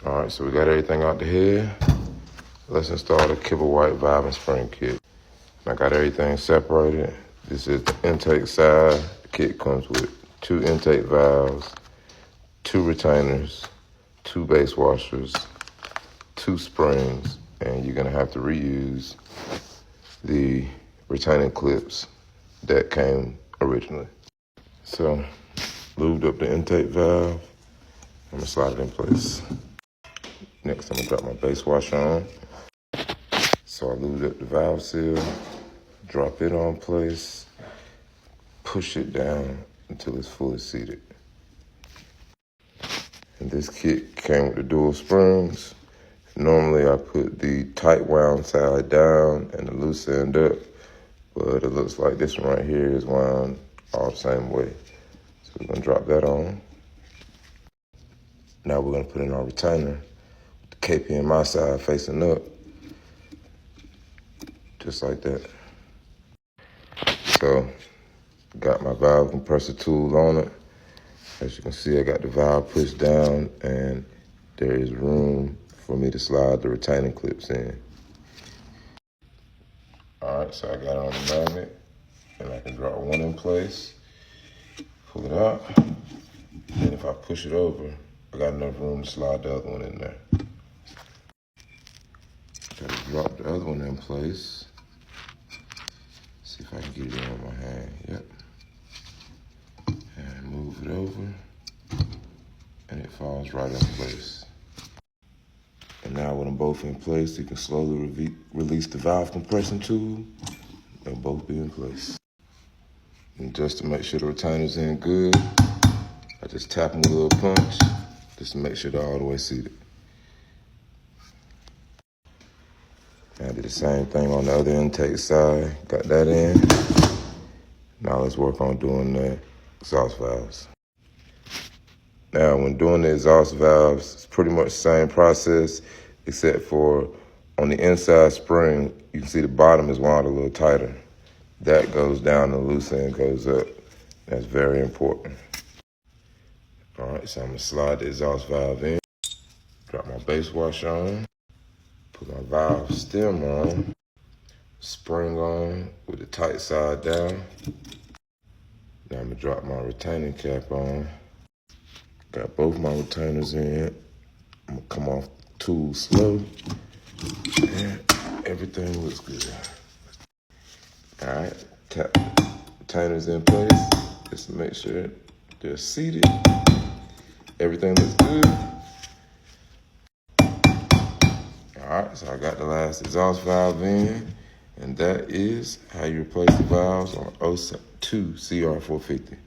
All right, so we got everything out the head. Let's install the Kibblewhite valve and spring kit. I got everything separated. This is the intake side. The kit comes with 2 intake valves, 2 retainers, 2 base washers, 2 springs, and you're gonna have to reuse the retaining clips that came originally. So, lubed up the intake valve. I'm gonna slide it in place. Next, I'm gonna drop my base washer on. So I lubed up the valve seal, drop it on place, push it down until it's fully seated. And this kit came with the dual springs. Normally I put the tight wound side down and the loose end up, but it looks like this one right here is wound all the same way. So we're gonna drop that on. Now we're gonna put in our retainer, with the KP in my side facing up, just like that. So, got my valve compressor tool on it. As you can see, I got the valve pushed down and there is room for me to slide the retaining clips in. All right, so I got it on the magnet and I can drop one in place, pull it out, and if I push it over, I got enough room to slide the other one in there. Gotta drop the other one in place. See if I can get it in with my hand, yep. And move it over, and it falls right in place. And now with them both in place, you can slowly release the valve compression tool. They'll both be in place. And just to make sure the retainer's in good, I just tap them with a little punch, just to make sure they're all the way seated. And I did the same thing on the other intake side, got that in. Now let's work on doing the exhaust valves. Now, when doing the exhaust valves, it's pretty much the same process, except for on the inside spring, you can see the bottom is wound a little tighter. That goes down, the loose end goes up. That's very important. All right, so I'm gonna slide the exhaust valve in, drop my base washer on, put my valve stem on, spring on with the tight side down. Now I'm gonna drop my retaining cap on. Got both my retainers in. I'm gonna come off the tool slow, and everything looks good. All right, tap the retainers in place, just to make sure they're seated. Everything looks good. All right, so I got the last exhaust valve in, and that is how you replace the valves on 02 CR450.